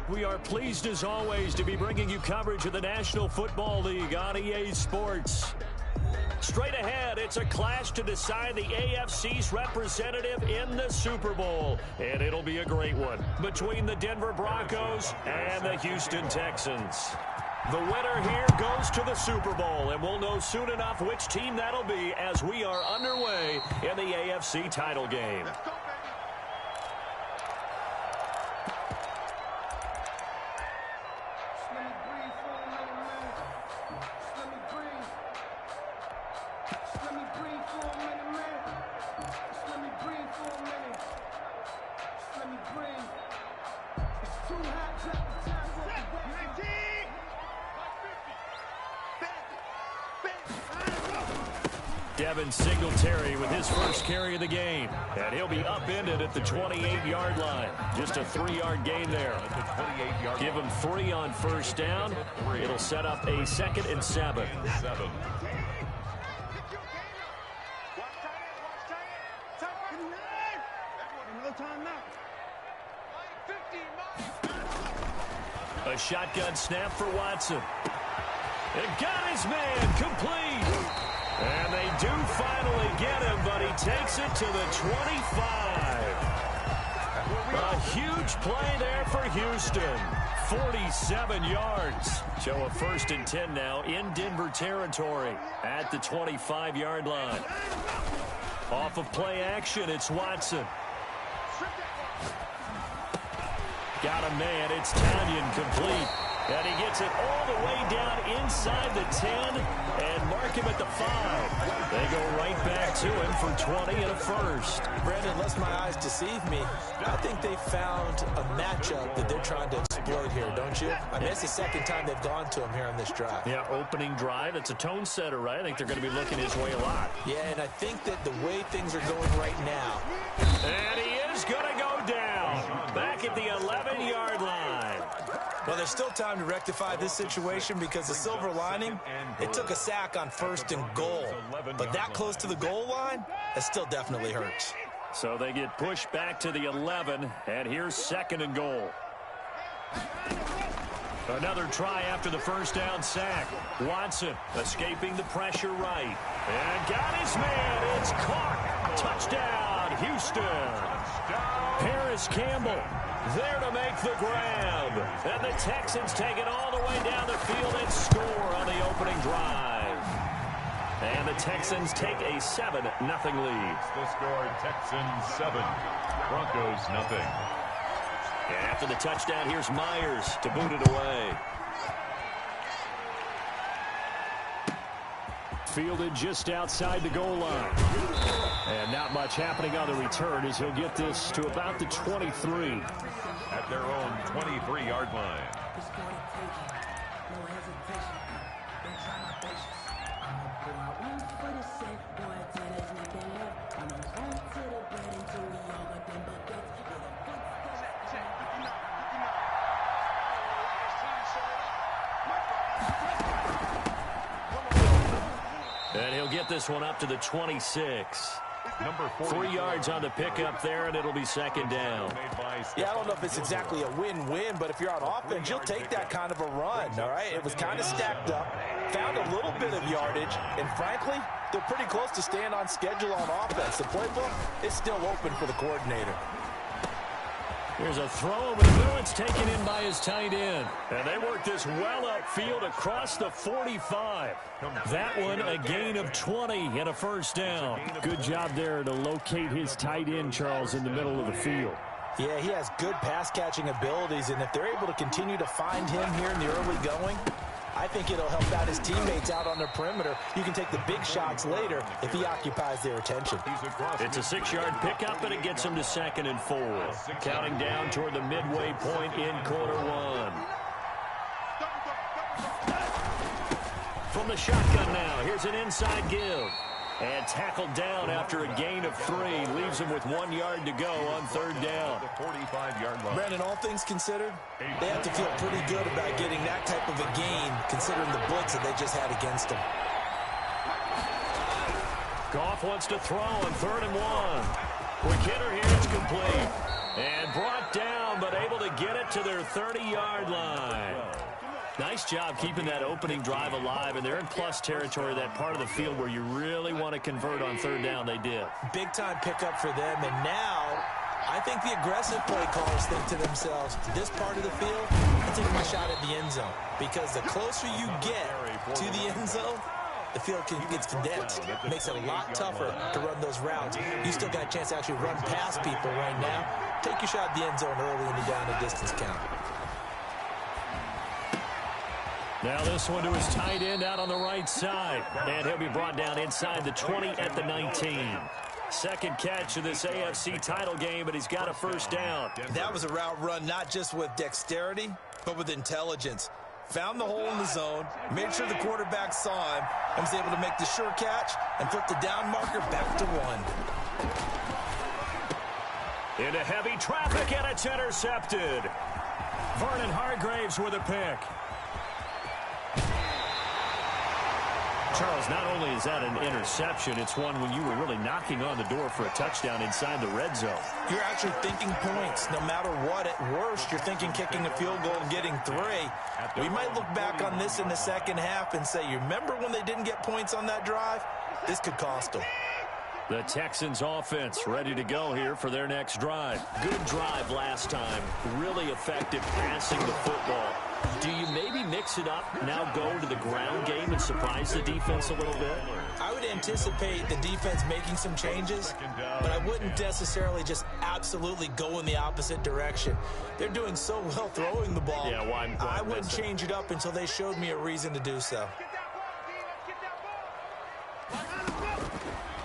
We are pleased as always to be bringing you coverage of the National Football League on EA Sports. Straight ahead, it's a clash to decide the AFC's representative in the Super Bowl. And it'll be a great one between the Denver Broncos and the Houston Texans. The winner here goes to the Super Bowl, and we'll know soon enough which team that'll be as we are underway in the AFC title game. Singletary with his first carry of the game, and he'll be upended at the 28-yard line. Just a 3-yard gain there. Give him 3 on first down. It'll set up a 2nd and 7. A shotgun snap for Watson. And got his man complete. And they do finally get him, but he takes it to the 25. A huge play there for Houston. 47 yards. So a 1st and 10 now in Denver territory at the 25-yard line. Off of play action, it's Watson. Got a man, it's Tanyan complete. And he gets it all the way down inside the 10 and mark him at the 5. They go right back to him for 20 and a 1st. Brandon, lest my eyes deceive me, I think they found a matchup that they're trying to exploit here, don't you? I mean, it's the 2nd time they've gone to him here on this drive. Yeah, opening drive. It's a tone setter, right? I think they're going to be looking his way a lot. Yeah, and I think that the way things are going right now. And he is going to go down back at the 11-yard line. Well, there's still time to rectify this situation because the silver lining, it took a sack on 1st and goal. But that close to the goal line, that still definitely hurts. So they get pushed back to the 11, and here's 2nd and goal. Another try after the first down sack. Watson escaping the pressure right. And got his man. It's caught. Touchdown, Houston. Paris Campbell there to make the grab. And the Texans take it all the way down the field and score on the opening drive. And the Texans take a 7-0 lead. The score, Texans 7, Broncos 0. And after the touchdown, here's Myers to boot it away. Fielded just outside the goal line. And not much happening on the return as he'll get this to about the 23. At their own 23-yard line. And he'll get this one up to the 26. Number 3 yards on the pickup there, and it'll be 2nd down. Yeah, I don't know if it's exactly a win-win, but if you're on offense, you'll take that kind of a run, all right? It was kind of stacked up, found a little bit of yardage, and frankly, they're pretty close to staying on schedule on offense. The playbook is still open for the coordinator. Here's a throw, but it's taken in by his tight end. And they work this well upfield across the 45. That one, a gain of 20 and a 1st down. Good job there to locate his tight end, Charles, in the middle of the field. Yeah, he has good pass-catching abilities, and if they're able to continue to find him here in the early going, I think it'll help out his teammates out on their perimeter. You can take the big shots later if he occupies their attention. It's a 6-yard pickup, and it gets him to 2nd and 4. Counting down toward the midway point in quarter 1. From the shotgun now, here's an inside give. And tackled down after a gain of 3. Leaves him with 1 yard to go on 3rd down. 45-yard line. Brandon, all things considered, they have to feel pretty good about getting that type of a gain, considering the blitz that they just had against them. Goff wants to throw on 3rd and 1. Quick hitter here, it's complete. And brought down, but able to get it to their 30-yard line. Nice job keeping that opening drive alive, and they're in plus territory, that part of the field where you really want to convert on third down. They did. Big-time pickup for them, and now I think the aggressive play callers think to themselves, this part of the field, I'm taking my shot at the end zone, because the closer you get to the end zone, the field gets condensed. It makes it a lot tougher to run those routes. You still got a chance to actually run past people right now. Take your shot at the end zone early in the down and distance count. Now this one to his tight end out on the right side. And he'll be brought down inside the 20 at the 19. Second catch of this AFC title game, but he's got a first down. That was a route run not just with dexterity, but with intelligence. Found the hole in the zone, made sure the quarterback saw him, and was able to make the sure catch and put the down marker back to 1. Into heavy traffic, and it's intercepted. Vernon Hargraves with a pick. Charles, not only is that an interception, it's one when you were really knocking on the door for a touchdown inside the red zone. You're actually thinking points. No matter what, at worst, you're thinking kicking a field goal and getting 3. We might look back on this in the second half and say, you remember when they didn't get points on that drive? This could cost them. The Texans offense ready to go here for their next drive. Good drive last time. Really effective passing the football. Do you maybe mix it up, now go to the ground game and surprise the defense a little bit? I would anticipate the defense making some changes, but I wouldn't necessarily just absolutely go in the opposite direction. They're doing so well throwing the ball. Yeah, why I wouldn't change it up until they showed me a reason to do so.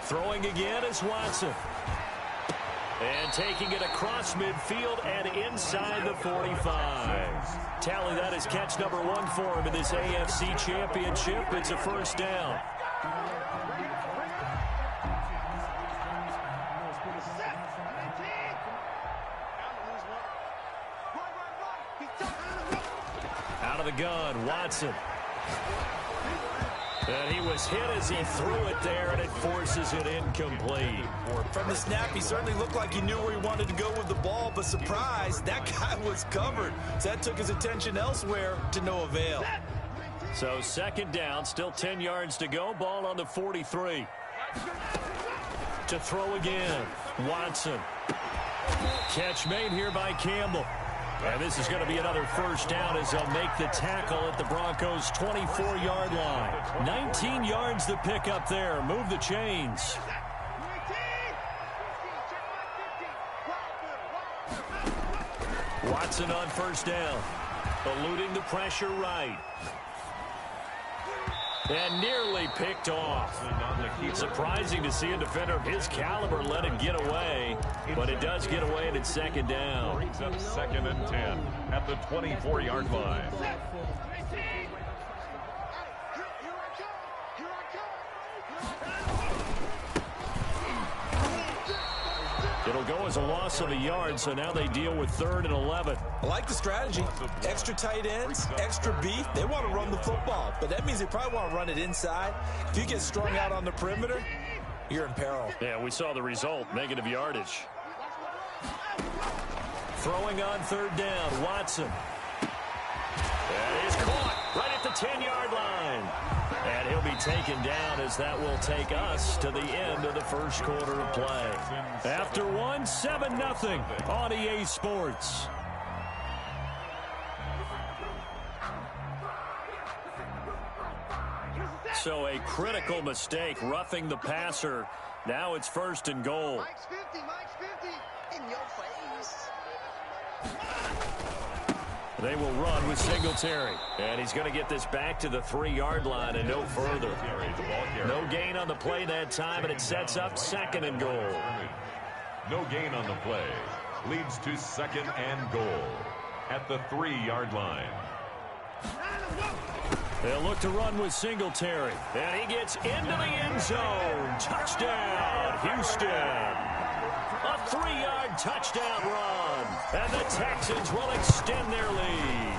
Throwing again is Watson. And taking it across midfield and inside the 45. Tally, that is catch number 1 for him in this AFC Championship. It's a first down. Out of the gun, Watson. And he was hit as he threw it there, and it forces it incomplete. From the snap, he certainly looked like he knew where he wanted to go with the ball, but surprise, that guy was covered. So that took his attention elsewhere to no avail. So second down, still 10 yards to go. Ball on the 43. To throw again, Watson. Catch made here by Campbell. And this is going to be another first down as they'll make the tackle at the Broncos' 24-yard line. 19 yards to pick up there. Move the chains. Watson on first down. Eluding the pressure right. And nearly picked off. Surprising to see a defender of his caliber let it get away, but it does get away and it's second down. Brings up 2nd and 10 at the 24-yard line. It'll go as a loss of a yard, so now they deal with 3rd and 11. I like the strategy. Extra tight ends, extra beef. They want to run the football, but that means they probably want to run it inside. If you get strung out on the perimeter, you're in peril. Yeah, we saw the result, negative yardage. Throwing on 3rd down, Watson. That is caught right at the 10-yard line. And he'll be taken down as that will take us to the end of the first quarter of play. After 7-0 on EA Sports. So a critical mistake, roughing the passer. Now it's 1st and goal. Mike's 50, in your face. They will run with Singletary. And he's going to get this back to the 3-yard line and no further. No gain on the play that time, and it sets up 2nd and goal. No gain on the play. Leads to 2nd and goal at the 3-yard line. They'll look to run with Singletary. And he gets into the end zone. Touchdown, Houston. A 3-yard touchdown run. And the Texans will extend their lead.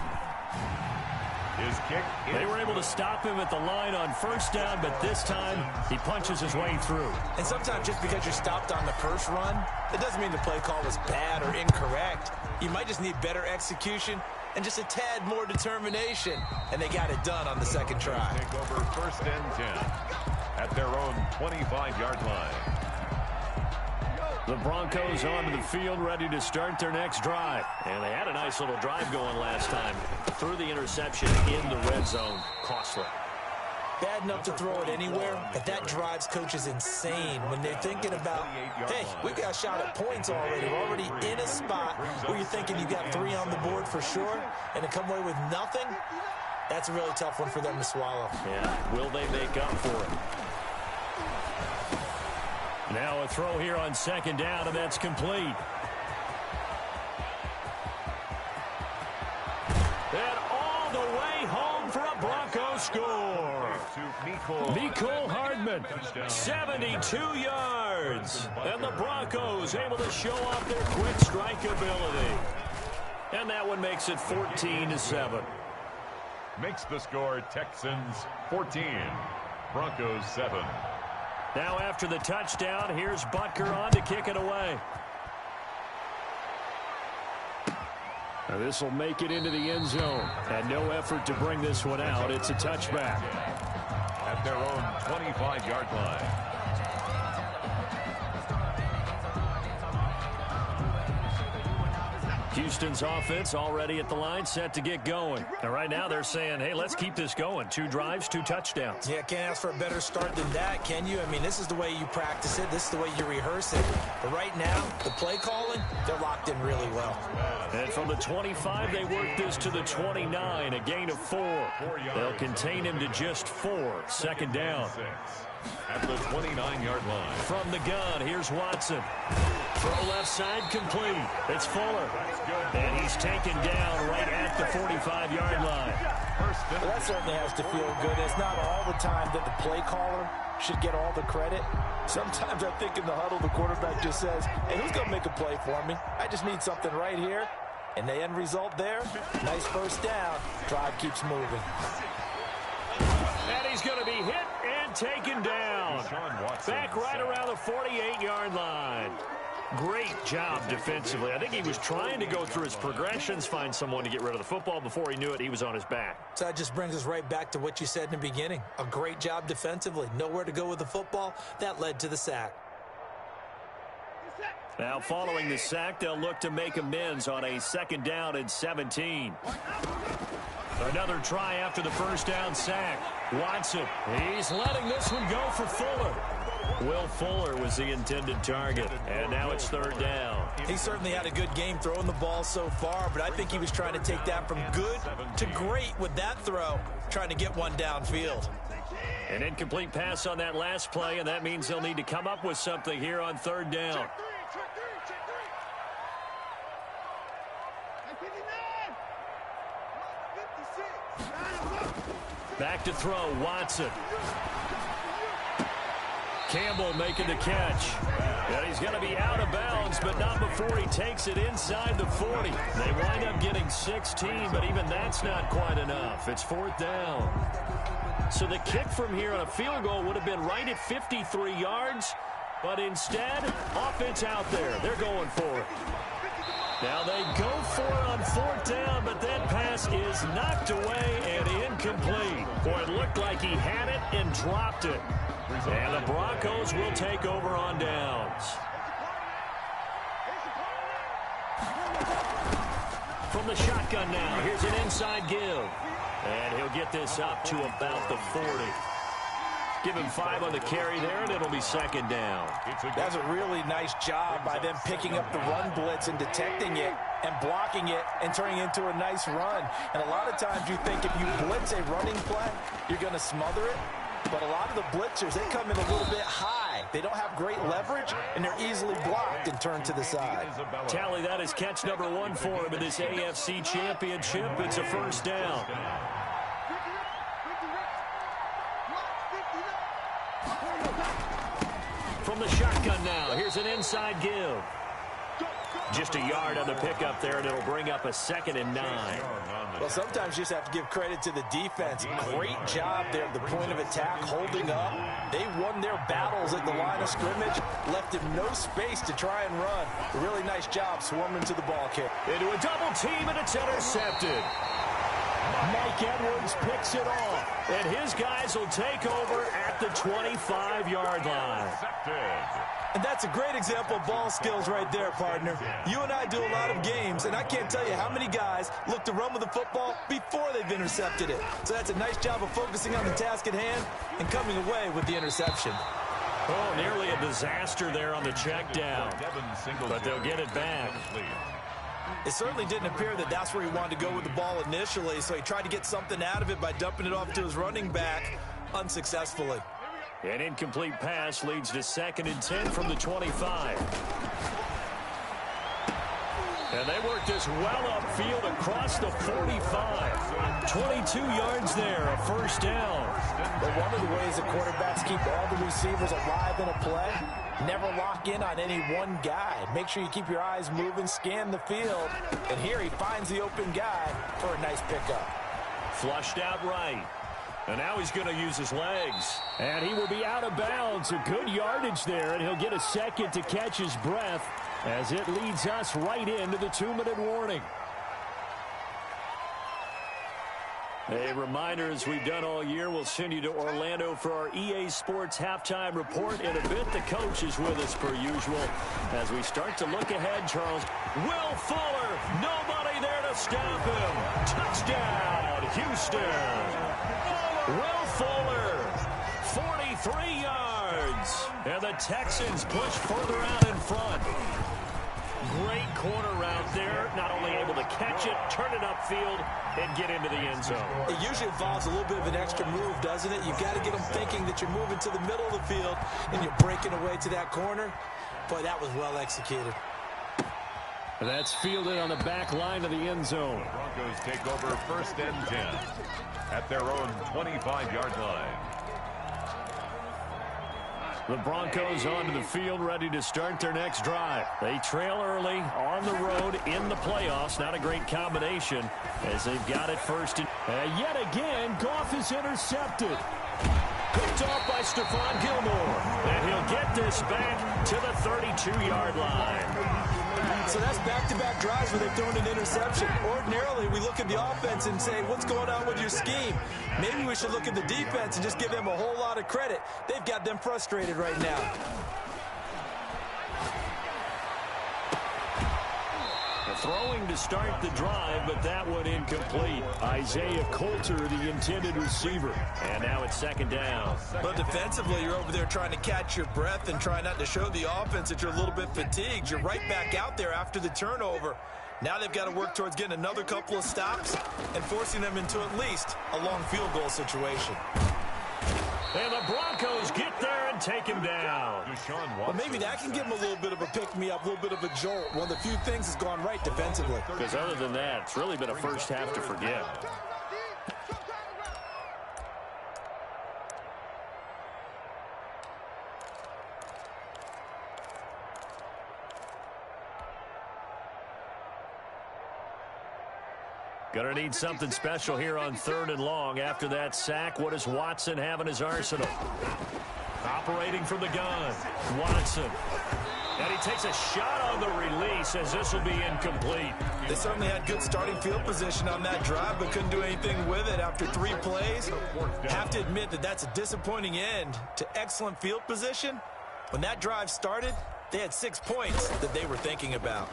His kick. They were able to stop him at the line on first down, but this time he punches his way through. And sometimes just because you're stopped on the first run, it doesn't mean the play call was bad or incorrect. You might just need better execution and just a tad more determination. And they got it done on the second try. Take over 1st and 10 at their own 25-yard line. The Broncos onto the field, ready to start their next drive. And they had a nice little drive going last time. Threw the interception in the red zone. Costly. Bad enough to throw it anywhere, but that drives coaches insane when they're thinking about, hey, we've got a shot at points already. We're already in a spot where you're thinking you got 3 on the board for sure, and to come away with nothing, that's a really tough one for them to swallow. Yeah, will they make up for it? Now a throw here on 2nd down, and that's complete. And all the way home for a Bronco score. Mecole Hardman, 72 yards. And the Broncos able to show off their quick strike ability. And that one makes it 14-7. Makes the score Texans 14, Broncos 7. Now after the touchdown, here's Butker on to kick it away. Now this will make it into the end zone. And no effort to bring this one out. It's a touchback. At their own 25-yard line. Houston's offense already at the line, set to get going. And right now they're saying, hey, let's keep this going. 2 drives, 2 touchdowns. Yeah, can't ask for a better start than that, can you? I mean, this is the way you practice it. This is the way you rehearse it. But right now, the play calling, they're locked in really well. And from the 25, they work this to the 29, a gain of 4. They'll contain him to just 4. 2nd down. At the 29-yard line. From the gun, here's Watson. Throw left side complete. It's Fuller. And he's taken down right at the 45-yard line. Well, that certainly has to feel good. It's not all the time that the play caller should get all the credit. Sometimes I think in the huddle, the quarterback just says, hey, who's going to make a play for me? I just need something right here. And the end result there, nice first down. Drive keeps moving. And he's going to be hit and taken down. Back right around the 48-yard line. Great job defensively. I think he was trying to go through his progressions, find someone to get rid of the football. Before he knew it, he was on his back. So that just brings us right back to what you said in the beginning. A great job defensively. Nowhere to go with the football. That led to the sack. Now following the sack, they'll look to make amends on a 2nd down and 17. Another try after the first down sack. Watson, he's letting this one go for Fuller. Will Fuller was the intended target, and now it's 3rd down. He certainly had a good game throwing the ball so far, but I think he was trying to take that from good to great with that throw, trying to get one downfield. An incomplete pass on that last play, and that means they'll need to come up with something here on 3rd down. Back to throw, Watson. Campbell making the catch. And he's going to be out of bounds, but not before he takes it inside the 40. They wind up getting 16, but even that's not quite enough. It's 4th down. So the kick from here on a field goal would have been right at 53 yards, but instead, offense out there. They're going for it. Now they go for it on 4th down, but that pass is knocked away and incomplete. Boy, it looked like he had it and dropped it. And the Broncos will take over on downs. From the shotgun now, here's an inside give. And he'll get this up to about the 40. Give him 5 on the carry there, and it'll be 2nd down. That's a really nice job by them picking up the run blitz and detecting it and blocking it and turning it into a nice run. And a lot of times you think if you blitz a running play, you're going to smother it. But a lot of the blitzers, they come in a little bit high. They don't have great leverage, and they're easily blocked and turned to the side. Tally, that is catch number 1 for him in this AFC Championship. It's a 1st down. From the shotgun now, here's an inside give. Just a yard on the pickup there, and it'll bring up a 2nd and 9. Well, sometimes you just have to give credit to the defense. Great job there at the point of attack, holding up. They won their battles at the line of scrimmage, left him no space to try and run. A really nice job swarming to the ball kick. Into a double team, and it's intercepted. Mike Edwards picks it off, and his guys will take over at the 25-yard line. And that's a great example of ball skills right there, partner. You and I do a lot of games, and I can't tell you how many guys look to run with the football before they've intercepted it. So that's a nice job of focusing on the task at hand and coming away with the interception. Oh, nearly a disaster there on the check down, but they'll get it back. It certainly didn't appear that that's where he wanted to go with the ball initially, so he tried to get something out of it by dumping it off to his running back unsuccessfully. An incomplete pass leads to 2nd and 10 from the 25. And they work this well upfield across the 45. 22 yards there, a 1st down. But one of the ways that quarterbacks keep all the receivers alive in a play, never lock in on any one guy. Make sure you keep your eyes moving, scan the field. And here he finds the open guy for a nice pickup. Flushed out right. And now he's going to use his legs. And he will be out of bounds. A good yardage there, and he'll get a second to catch his breath as it leads us right into the 2-minute warning. A reminder, as we've done all year, we'll send you to Orlando for our EA Sports halftime report. In a bit, the coach is with us per usual. As we start to look ahead, Charles, Will Fuller, nobody there to stop him. Touchdown, Houston. Will Fuller, 43 yards. And the Texans push further out in front. Great corner route there. Not only able to catch it, turn it upfield, and get into the end zone. It usually involves a little bit of an extra move, doesn't it? You've got to get them thinking that you're moving to the middle of the field and you're breaking away to that corner. Boy, that was well executed. That's fielded on the back line of the end zone. The Broncos take over 1st and 10 at their own 25-yard line. The Broncos onto the field, ready to start their next drive. They trail early on the road in the playoffs. Not a great combination as they've got it 1st. And yet again, Goff is intercepted. Picked off by Stephon Gilmore. And he'll get this back to the 32-yard line. So that's back-to-back drives where they've thrown an interception. Ordinarily, we look at the offense and say, what's going on with your scheme? Maybe we should look at the defense and just give them a whole lot of credit. They've got them frustrated right now. Throwing to start the drive, but that one incomplete. Isaiah Coulter, the intended receiver. And now it's 2nd down. But defensively, you're over there trying to catch your breath and try not to show the offense that you're a little bit fatigued. You're right back out there after the turnover. Now they've got to work towards getting another couple of stops and forcing them into at least a long field goal situation. And the Broncos get there and take him down. Well, maybe that can give him a little bit of a pick-me-up, a little bit of a jolt. One of the few things has gone right defensively. Because other than that, it's really been a first half to forget. Gonna need something special here on 3rd and long. After that sack, what does Watson have in his arsenal? Operating from the gun, Watson. And he takes a shot on the release as this will be incomplete. They certainly had good starting field position on that drive, but couldn't do anything with it after 3 plays. Have to admit that that's a disappointing end to excellent field position. When that drive started, they had 6 points that they were thinking about.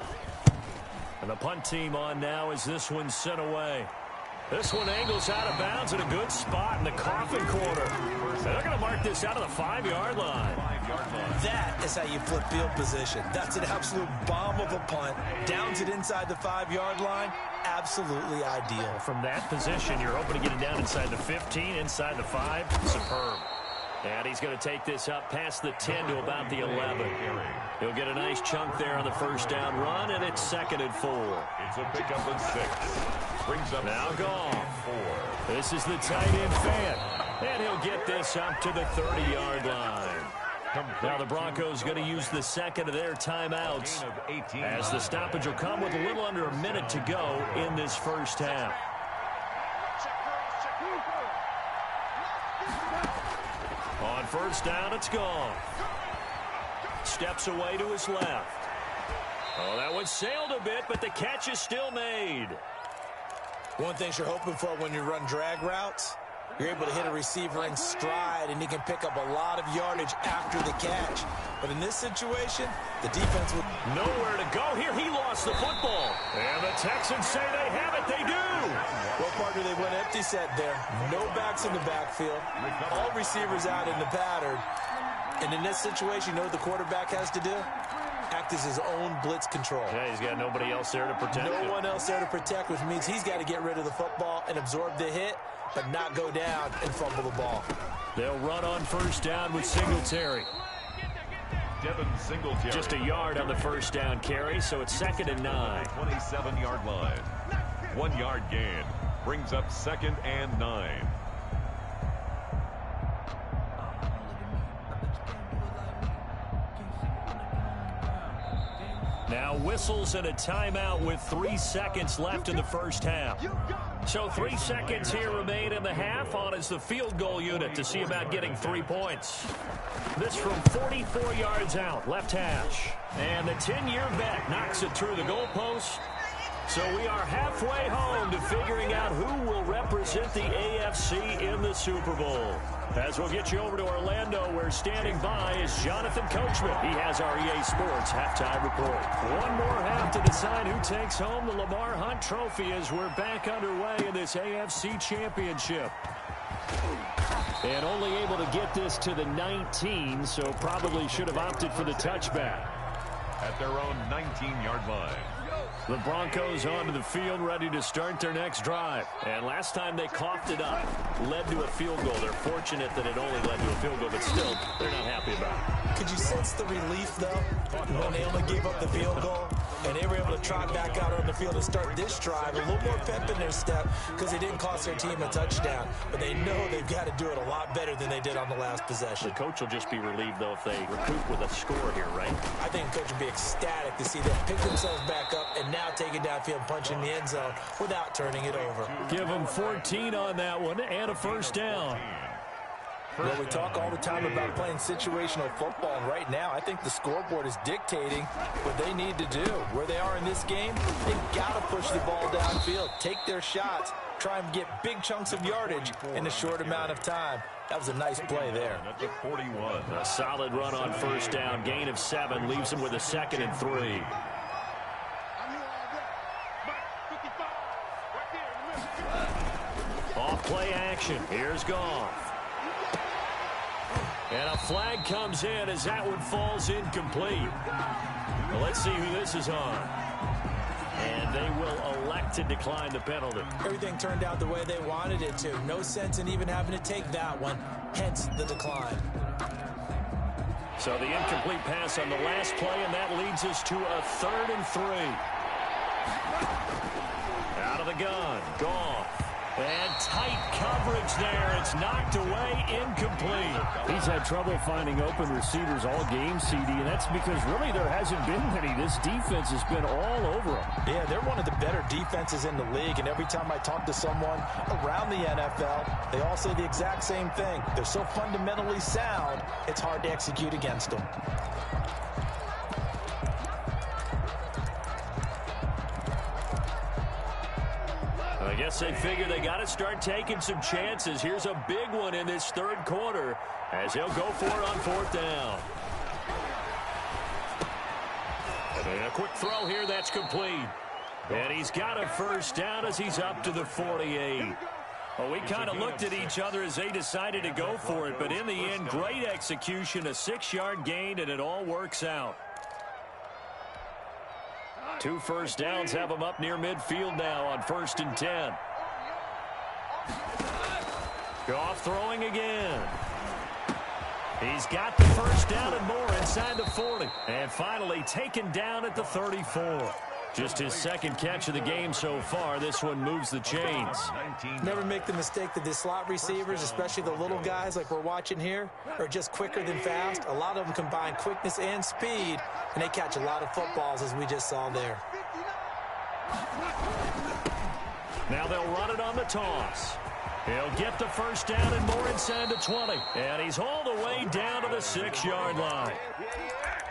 And the punt team on now as this one's sent away. This one angles out of bounds in a good spot in the coffin corner. And they're going to mark this out of the 5-yard line. That is how you flip field position. That's an absolute bomb of a punt. Downs it inside the 5-yard line. Absolutely ideal. From that position, you're hoping to get it down inside the 15, inside the 5. Superb. And he's going to take this up past the 10 to about the 11. He'll get a nice chunk there on the 1st down run, and it's 2nd and 4. It's a pickup of 6. Brings up now Goff. 4. This is the tight end fan. And he'll get this up to the 30-yard line. Now the Broncos going to use the second of their timeouts as the stoppage will come with a little under a minute to go in this first half. On first down, it's gone. Steps away to his left. Oh, that one sailed a bit, but the catch is still made. One thing you're hoping for when you run drag routes, you're able to hit a receiver in stride, and he can pick up a lot of yardage after the catch. But in this situation, the defense will... Nowhere to go here. He lost the football. And the Texans say they have it. They do. Well, partner, they went empty set there. No backs in the backfield. All receivers out in the pattern. And in this situation, you know what the quarterback has to do? Act as his own blitz control. Yeah, he's got nobody else there to protect him. No one else there to protect, which means he's got to get rid of the football and absorb the hit, but not go down and fumble the ball. They'll run on first down with Singletary. Devin Singletary. Just a yard on the first down carry, so it's 2nd and 9. 27-yard line. 1 yard gain. Brings up 2nd and 9. Now whistles and a timeout with 3 seconds left in the first half. So 3 seconds here remain in the half. On is the field goal unit to see about getting 3 points. This from 44 yards out, left hash. And the 10-year vet knocks it through the goalpost. So we are halfway home to figuring out who will represent the AFC in the Super Bowl. As we'll get you over to Orlando, where standing by is Jonathan Coachman. He has our EA Sports halftime report. One more half to decide who takes home the Lamar Hunt Trophy as we're back underway in this AFC Championship. And only able to get this to the 19, so probably should have opted for the touchback. At their own 19-yard line. The Broncos onto the field, ready to start their next drive. And last time they coughed it up, led to a field goal. They're fortunate that it only led to a field goal, but still, they're not happy about it. Could you sense the relief, though, when they only gave up the field goal? And they were able to trot back out on the field and start this drive. A little more pep in their step because they didn't cost their team a touchdown. But they know they've got to do it a lot better than they did on the last possession. The coach will just be relieved, though, if they recoup with a score here, right? I think the coach would be ecstatic to see them pick themselves back up and now take it downfield, punch in the end zone without turning it over. Give them 14 on that one and a first down. Well, we talk all the time about playing situational football, and right now I think the scoreboard is dictating what they need to do. Where they are in this game, they've got to push the ball downfield, take their shots, try and get big chunks of yardage in a short amount of time. That was a nice play there. That's a 41. A solid run on first down. Gain of 7 leaves him with a 2nd and 3. Off play action. Here's Goff. And a flag comes in as that one falls incomplete. Well, let's see who this is on. And they will elect to decline the penalty. Everything turned out the way they wanted it to. No sense in even having to take that one, hence the decline. So the incomplete pass on the last play, and that leads us to a 3rd and 3. Out of the gun, Goff. And tight coverage there. It's knocked away, incomplete. He's had trouble finding open receivers all game, CD, and that's because really there hasn't been many. This defense has been all over them. Yeah, they're one of the better defenses in the league, and every time I talk to someone around the NFL, they all say the exact same thing. They're so fundamentally sound, it's hard to execute against them. I guess they figure they got to start taking some chances. Here's a big one in this 3rd quarter as he'll go for it on 4th down. And a quick throw here, that's complete. And he's got a first down as he's up to the 48. Well, we kind of looked at each other as they decided to go for it, but in the end, great execution, a 6-yard gain, and it all works out. 2 first downs have him up near midfield now on 1st and 10. Goff throwing again. He's got the first down and more inside the 40. And finally taken down at the 34. Just his second catch of the game so far. This one moves the chains. Never make the mistake that the slot receivers, especially the little guys like we're watching here, are just quicker than fast. A lot of them combine quickness and speed, and they catch a lot of footballs, as we just saw there. Now they'll run it on the toss. He'll get the first down and more inside the 20. And he's all the way down to the 6-yard line.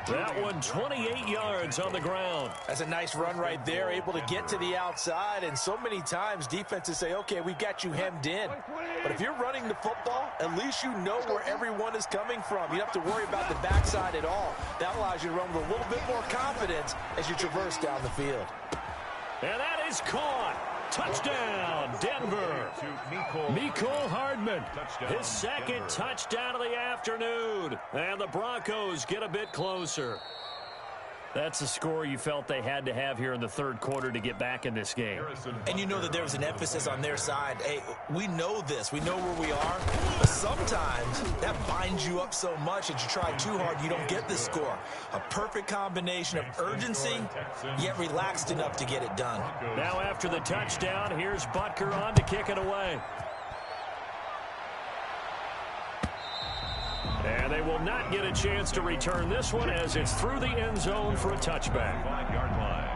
That one 28 yards on the ground. That's a nice run right there, able to get to the outside. And so many times defenses say, okay, we've got you hemmed in. But if you're running the football, at least you know where everyone is coming from. You don't have to worry about the backside at all. That allows you to run with a little bit more confidence as you traverse down the field. And that is caught. Touchdown, Denver. Mecole Hardman, his second touchdown of the afternoon. And the Broncos get a bit closer. That's a score you felt they had to have here in the third quarter to get back in this game. And you know that there was an emphasis on their side. Hey, we know this. We know where we are. But sometimes that binds you up so much that you try too hard, you don't get the score. A perfect combination of urgency, yet relaxed enough to get it done. Now after the touchdown, here's Butker on to kick it away. And they will not get a chance to return this one as it's through the end zone for a touchback. 5-yard line.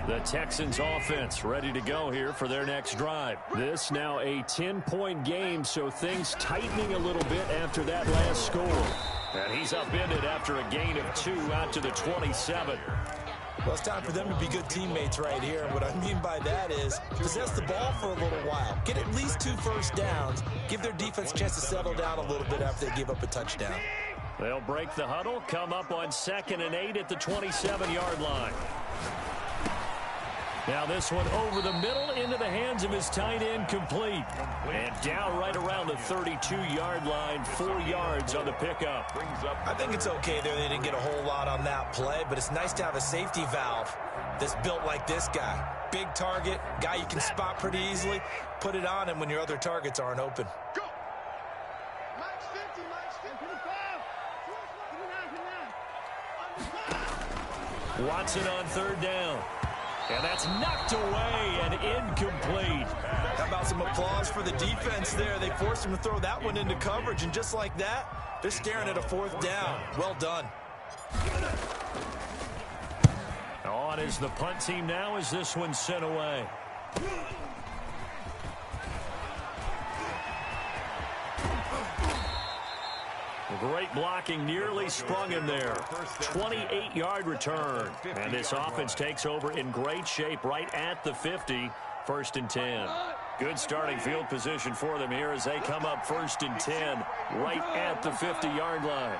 The Texans offense ready to go here for their next drive. This now a 10-point game, so things tightening a little bit after that last score. And he's upended after a gain of 2 out to the 27. Well, it's time for them to be good teammates right here. And what I mean by that is possess the ball for a little while. Get at least 2 first downs. Give their defense a chance to settle down a little bit after they give up a touchdown. They'll break the huddle, come up on 2nd and 8 at the 27-yard line. Now this one over the middle into the hands of his tight end, complete. And down right around the 32-yard line, 4 yards on the pickup. I think it's okay there. They didn't get a whole lot on that play, but it's nice to have a safety valve that's built like this guy. Big target, guy you can spot pretty easily. Put it on him when your other targets aren't open. Go! Mike's 50, Mike's 50. Watson on 3rd down. And that's knocked away and incomplete. How about some applause for the defense there? They forced him to throw that one into coverage, and just like that, they're staring at a 4th down. Well done. On is the punt team now as this one's sent away. Great blocking, nearly sprung him there. 28-yard return. And this offense takes over in great shape right at the 50, 1st and 10. Good starting field position for them here as they come up 1st and 10 right at the 50-yard line.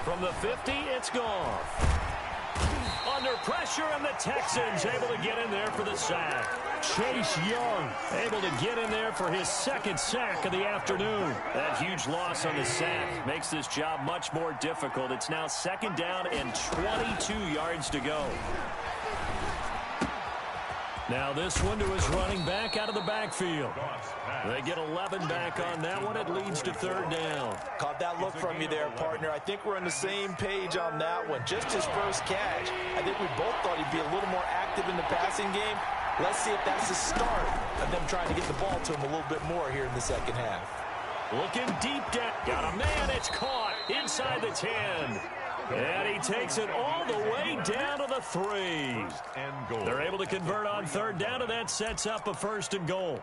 From the 50, it's gone. Under pressure, and the Texans able to get in there for the sack. Chase Young able to get in there for his 2nd sack of the afternoon. That huge loss on the sack makes this job much more difficult. It's now 2nd down and 22 yards to go. Now this one to his running back out of the backfield. They get 11 back on that one. It leads to 3rd down. Caught that look from you there, partner. I think we're on the same page on that one. Just his first catch. I think we both thought he'd be a little more active in the passing game. Let's see if that's the start of them trying to get the ball to him a little bit more here in the 2nd half. Looking deep down. Got a man. It's caught inside the 10. And he takes it all the way down to the 3. They're able to convert on 3rd down, and that sets up a 1st and goal.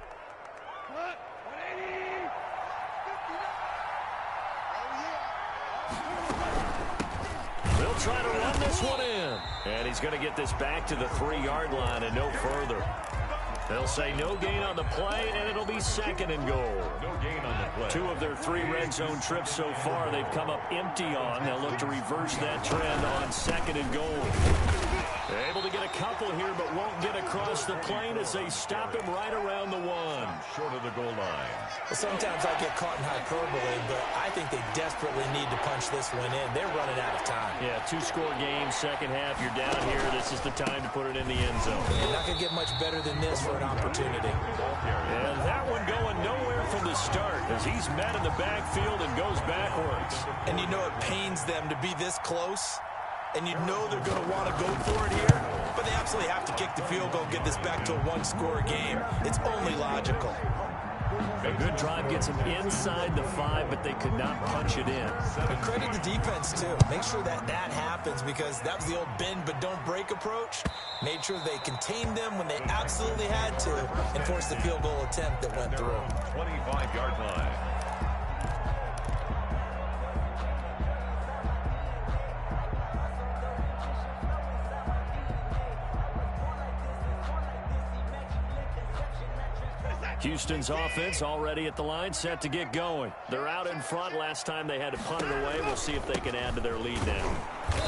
They'll try to run this one in. And he's going to get this back to the 3-yard line and no further. They'll say no gain on the play, and it'll be 2nd and goal. No gain on the play. 2 of their 3 red zone trips so far they've come up empty on. They'll look to reverse that trend on 2nd and goal. They're able to get a couple here, but won't get across the plane as they stop him right around the 1. Short of the goal line. Well, sometimes I get caught in hyperbole, but I think they desperately need to punch this one in. They're running out of time. Yeah, 2-score game, 2nd half. You're down here. This is the time to put it in the end zone. You're not going to get much better than this for an opportunity. And that one going nowhere from the start as he's met in the backfield and goes backwards. And you know it pains them to be this close and you know they're going to want to go for it here, but they absolutely have to kick the field goal and get this back to a one-score game. It's only logical. A good drive gets them inside the 5, but they could not punch it in. But credit the defense, too. Make sure that happens, because that was the old bend but don't break approach. Made sure they contained them when they absolutely had to and forced the field goal attempt that went through. 25-yard line. Houston's offense already at the line, set to get going. They're out in front. Last time they had to punt it away. We'll see if they can add to their lead now.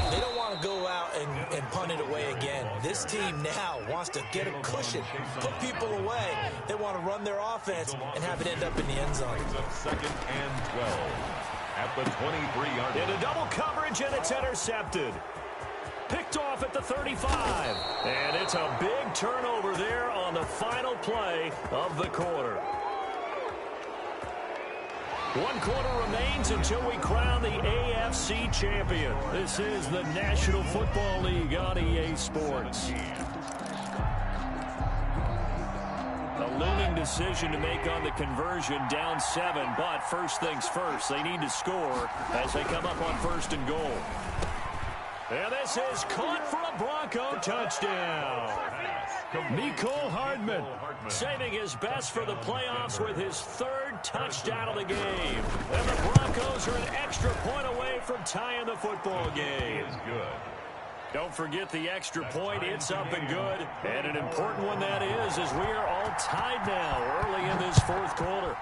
They don't want to go out and punt it away again. This team now wants to get a cushion, put people away. They want to run their offense and have it end up in the end zone. Second and 12 at the 23-yard line. Into double coverage, and it's intercepted. Picked off at the 35. And it's a big turnover there on the final play of the quarter. 1 quarter remains until we crown the AFC champion. This is the National Football League on EA Sports. A looming decision to make on the conversion, down 7, but first things first, they need to score as they come up on 1st and goal. And this is caught for a Bronco touchdown. Mecole Hardman saving his best for the playoffs with his 3rd touchdown of the game. And the Broncos are an extra point away from tying the football game. Good. Don't forget the extra point. It's up and good. And an important one that is, as we are all tied now early in this 4th quarter.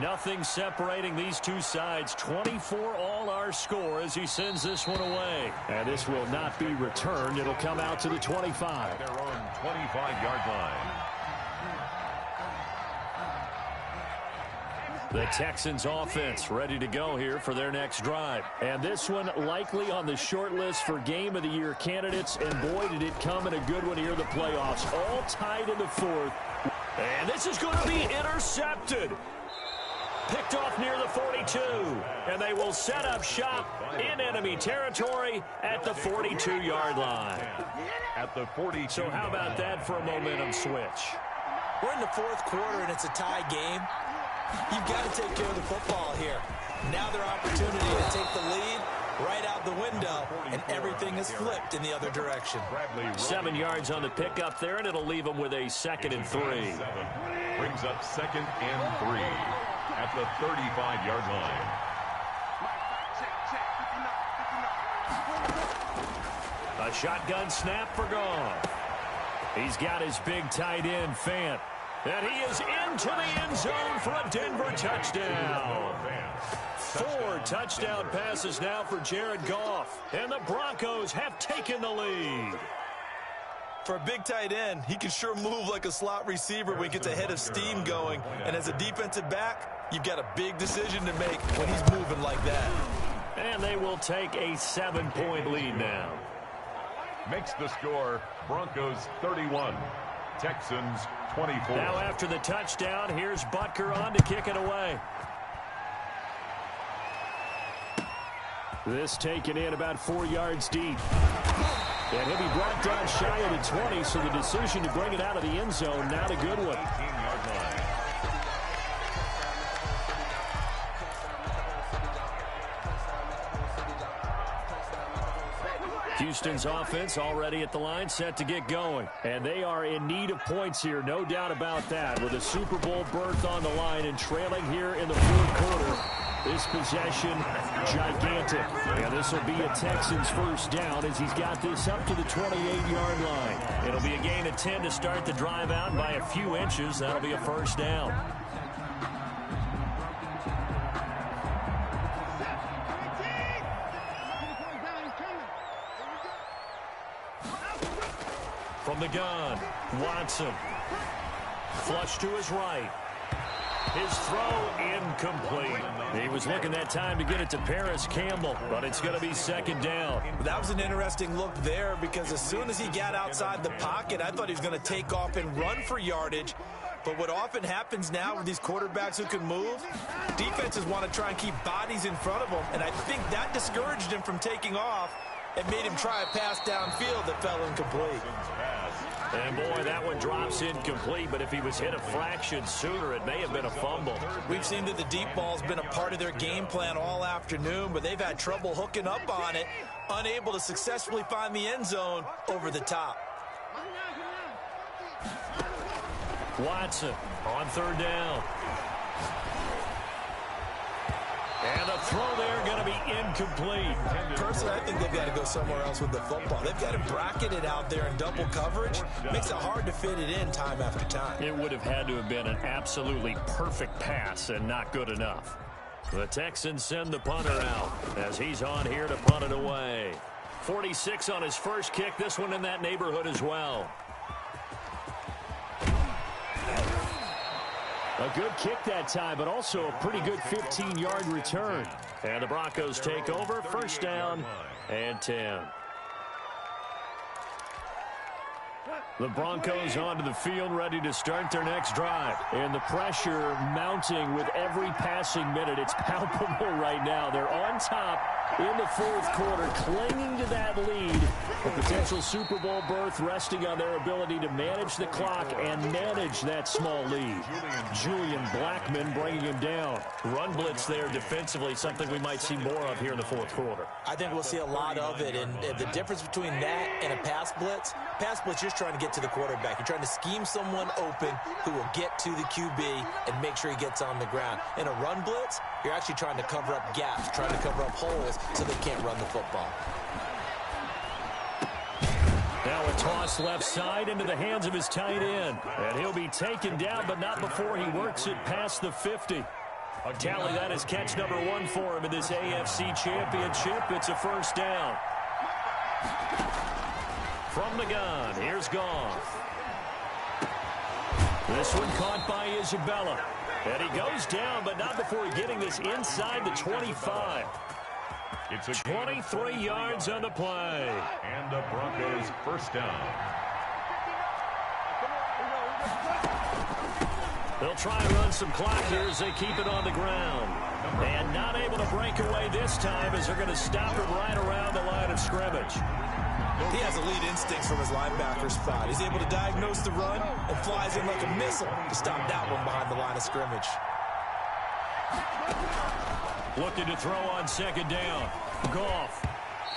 Nothing separating these two sides. 24 all our score as he sends this one away. And this will not be returned. It'll come out to the 25. Their own 25-yard line. The Texans offense ready to go here for their next drive. And this one likely on the short list for Game of the Year candidates. And boy, did it come in a good one here, the playoffs. All tied in the 4th. And this is going to be intercepted. Picked off near the 42. And they will set up shop in enemy territory at the 42-yard line. At the 42. So how about that for a momentum switch? We're in the 4th quarter, and it's a tie game. You've got to take care of the football here. Now their opportunity to take the lead right out the window, and everything is flipped in the other direction. 7 yards on the pickup there, and it'll leave them with a 2nd and 3. Brings up 2nd and 3 at the 35-yard line. A shotgun snap for Goff. He's got his big tight end, Fant. And he is into the end zone for a Denver touchdown. 4 touchdown passes now for Jared Goff. And the Broncos have taken the lead. For a big tight end, he can sure move like a slot receiver when he gets a head of steam going. And as a defensive back, you've got a big decision to make when he's moving like that. And they will take a 7-point lead now. Makes the score Broncos 31, Texans 24. Now after the touchdown, here's Butker on to kick it away. This taken in about 4 yards deep. And he'll be brought down shy of the 20, so the decision to bring it out of the end zone, not a good one. 18-yard line. Houston's offense already at the line, set to get going. And they are in need of points here, no doubt about that. With a Super Bowl berth on the line and trailing here in the 4th quarter. This possession, gigantic. And this will be a Texans first down as he's got this up to the 28-yard line. It'll be a gain of 10 to start the drive out by a few inches. That'll be a first down. From the gun, Watson. Flush to his right. His throw incomplete. He was looking that time to get it to Paris Campbell, but it's going to be 2nd down. That was an interesting look there because as soon as he got outside the pocket, I thought he was going to take off and run for yardage. But what often happens now with these quarterbacks who can move, defenses want to try and keep bodies in front of them, and I think that discouraged him from taking off. and made him try a pass downfield that fell incomplete. And boy, that one drops incomplete, but if he was hit a fraction sooner, it may have been a fumble. We've seen that the deep ball's been a part of their game plan all afternoon, but they've had trouble hooking up on it, unable to successfully find the end zone over the top. Watson on third down. And the throw there going to be incomplete. Personally, I think they've got to go somewhere else with the football. They've got him bracketed out there in double coverage. Makes it hard to fit it in time after time. It would have had to have been an absolutely perfect pass and not good enough. The Texans send the punter out as he's on here to punt it away. 46 on his first kick. This one in that neighborhood as well. A good kick that time, but also a pretty good 15-yard return. And the Broncos take over, first down and 10. The Broncos onto the field, ready to start their next drive. And the pressure mounting with every passing minute. It's palpable right now. They're on top in the fourth quarter, clinging to that lead. A potential Super Bowl berth resting on their ability to manage the clock and manage that small lead. Julian Blackmon bringing him down. Run blitz there defensively, something we might see more of here in the fourth quarter. I think we'll see a lot of it, and the difference between that and a pass blitz, you're just trying to get to the quarterback. You're trying to scheme someone open who will get to the QB and make sure he gets on the ground. In a run blitz, you're actually trying to cover up gaps, trying to cover up holes so they can't run the football. Now a toss left side into the hands of his tight end. And he'll be taken down, but not before he works it past the 50. Tally, that is catch number 1 for him in this AFC Championship. It's a first down. From the gun, here's Goff. This one caught by Isabella. And he goes down, but not before getting this inside the 25. It's a 23 yards on the play. And the Broncos first down. They'll try and run some clock here as they keep it on the ground. And not able to break away this time as they're going to stop it right around the line of scrimmage. He has elite instincts from his linebacker spot. He's able to diagnose the run and flies in like a missile to stop that one behind the line of scrimmage. Looking to throw on second down. Goff.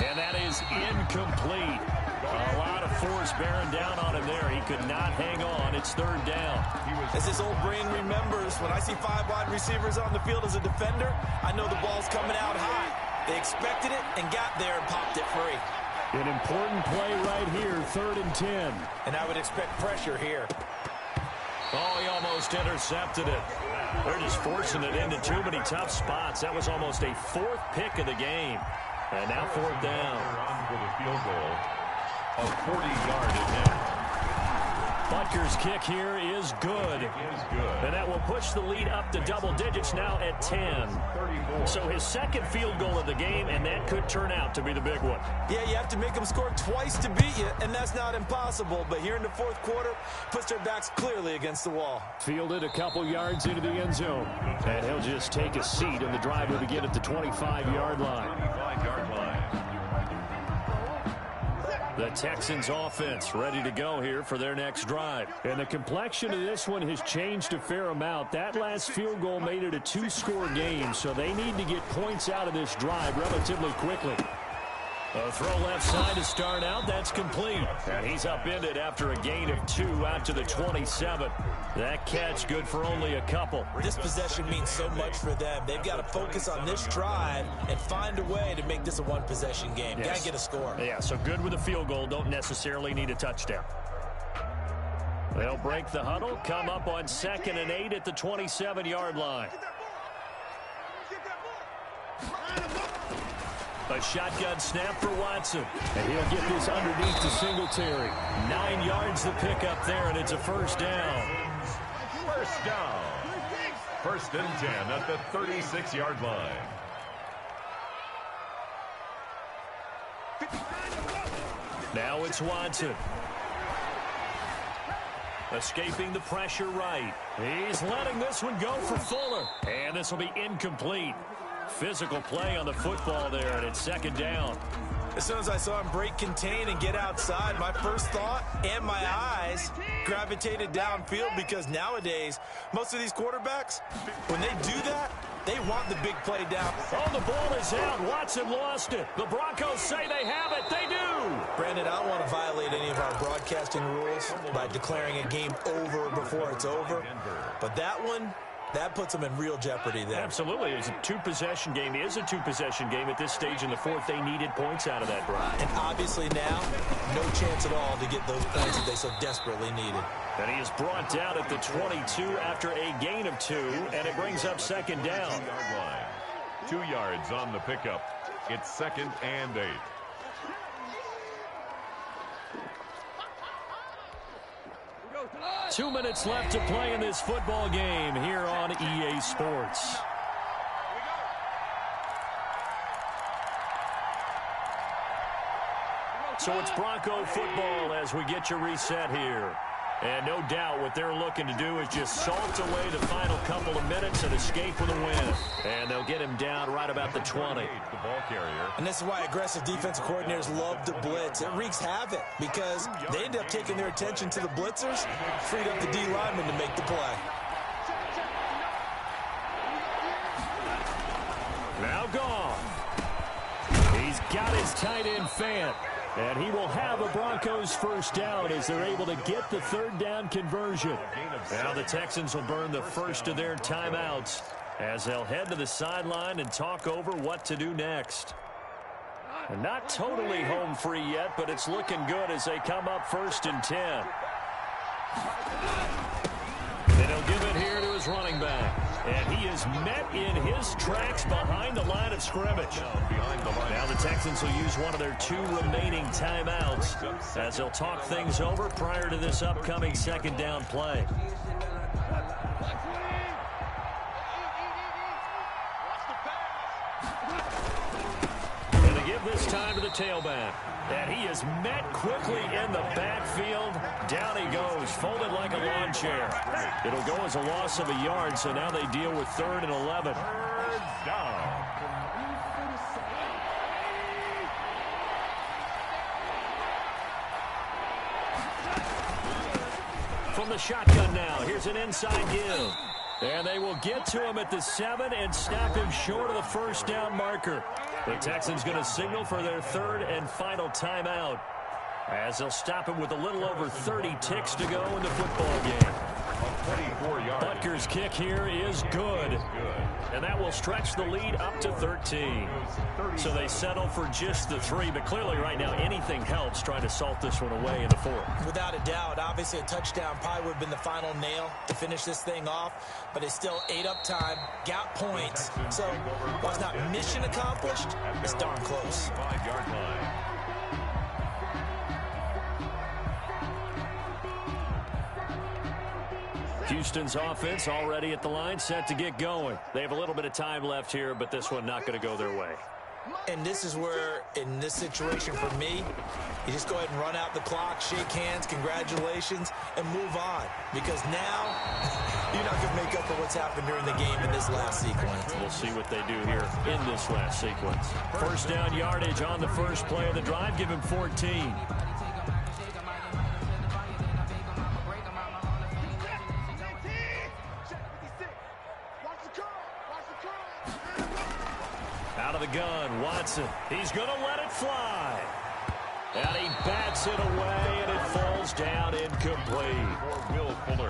And that is incomplete. A lot of force bearing down on him there. He could not hang on. It's third down. As his old brain remembers, when I see 5 wide receivers on the field as a defender, I know the ball's coming out high. They expected it and got there and popped it free. An important play right here, 3rd and 10. And I would expect pressure here. Oh, he almost intercepted it. They're just forcing it into too many tough spots. That was almost a 4th pick of the game. And now 4th down. For the field goal of 40-yard attempt. Butker's kick here is good. And that will push the lead up to double digits now at 10. So his second field goal of the game, and that could turn out to be the big one. Yeah, you have to make them score twice to beat you, and that's not impossible. But here in the fourth quarter, puts their backs clearly against the wall. Fielded a couple yards into the end zone. And he'll just take a seat, and the drive will begin at the 25-yard line. 25-yard line. The Texans offense ready to go here for their next drive. And the complexion of this one has changed a fair amount. That last field goal made it a 2-score game, so they need to get points out of this drive relatively quickly. A throw left side to start out. That's complete. And he's upended after a gain of 2 out to the 27. That catch good for only a couple. This possession means so much for them. They've got to focus on this drive and find a way to make this a one-possession game. Yes. Got to get a score. Yeah, so good with a field goal. Don't necessarily need a touchdown. They'll break the huddle, come up on 2nd and 8 at the 27-yard line. A shotgun snap for Watson. And he'll get this underneath to Singletary. 9 yards the pickup there, and it's a first down. First down. 1st and 10 at the 36-yard line. Now it's Watson. Escaping the pressure right. He's letting this one go for Fuller. And this will be incomplete. Physical play on the football there, and it's 2nd down. As soon as I saw him break contain and get outside, my first thought and my eyes gravitated downfield, because nowadays, most of these quarterbacks, when they do that, they want the big play down. Oh, the ball is out. Watson lost it. The Broncos say they have it. They do. Brandon, I don't want to violate any of our broadcasting rules by declaring a game over before it's over, but that one, that puts them in real jeopardy there. Absolutely. It was a two-possession game. It is a two-possession game at this stage in the fourth. They needed points out of that drive. And obviously now, no chance at all to get those points that they so desperately needed. And he is brought down at the 22 after a gain of 2, and it brings up second down. 2-yard line. 2 yards on the pickup. It's 2nd and 8. Two minutes left to play in this football game here on EA Sports. So it's Bronco football as we get you reset here. And no doubt what they're looking to do is just salt away the final couple of minutes and escape with a win. And they'll get him down right about the 20. The ball carrier. And this is why aggressive defensive coordinators love to blitz. It wreaks havoc because they end up taking their attention to the blitzers, freed up the D lineman to make the play. Now gone. He's got his tight end Fant. And he will have a Broncos first down as they're able to get the third down conversion. Now the Texans will burn the first of their timeouts as they'll head to the sideline and talk over what to do next. And not totally home free yet, but it's looking good as they come up 1st and 10. And he'll give it here to his running back. And he is met in his tracks behind the line of scrimmage. Now the Texans will use one of their 2 remaining timeouts as they'll talk things over prior to this upcoming second down play. And they give this time to the tailback. And he is met quickly in the backfield. Down he goes, folded like a lawn chair. It'll go as a loss of a yard, so now they deal with 3rd and 11. Third down. From the shotgun now, here's an inside give. And they will get to him at the 7 and snap him short of the first down marker. The Texans going to signal for their 3rd and final timeout as they'll stop him with a little over 30 ticks to go in the football game. 24 yards. Butker's kick here is good. And that will stretch the lead up to 13. So they settle for just the 3, but clearly right now anything helps trying to salt this one away in the 4th. Without a doubt, obviously a touchdown probably would have been the final nail to finish this thing off, but it's still 8 up time, got points. So while it's not mission accomplished, it's darn close. 5-yard line. Houston's offense already at the line, set to get going. They have a little bit of time left here, but this one not going to go their way. And this is where, in this situation for me, you just go ahead and run out the clock, shake hands, congratulations, and move on. Because now, you're not going to make up for what's happened during the game in this last sequence. We'll see what they do here in this last sequence. First down yardage on the first play of the drive. Give him 14. Out of the gun, Watson. He's going to let it fly. And he bats it away, and it falls down incomplete.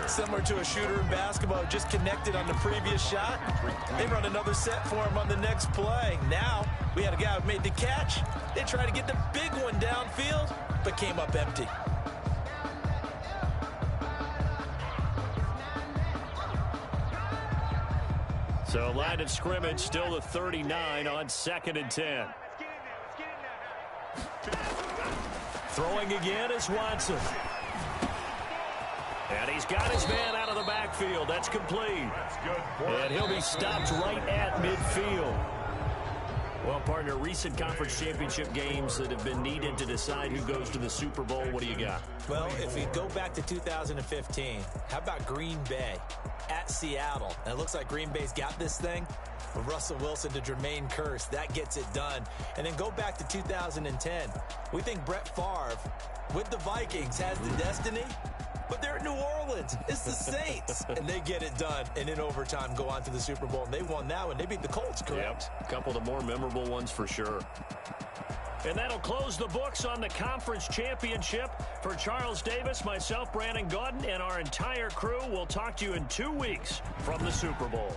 Similar to a shooter in basketball, just connected on the previous shot. They run another set for him on the next play. Now, we had a guy who made the catch. They tried to get the big one downfield, but came up empty. So line of scrimmage still the 39 on 2nd and 10. Throwing again is Watson. And he's got his man out of the backfield. That's complete. And he'll be stopped right at midfield. Well, partner, recent conference championship games that have been needed to decide who goes to the Super Bowl, what do you got? Well, if we go back to 2015, how about Green Bay at Seattle? And it looks like Green Bay's got this thing. With Russell Wilson to Jermaine Kearse, that gets it done. And then go back to 2010. We think Brett Favre with the Vikings has the destiny, but they're at New Orleans. It's the Saints. And they get it done. And in overtime, go on to the Super Bowl. And they won that one. They beat the Colts, correct? Yep. A couple of the more memorable ones for sure. And that'll close the books on the conference championship. For Charles Davis, myself, Brandon Gaudin, and our entire crew, we'll talk to you in 2 weeks from the Super Bowl.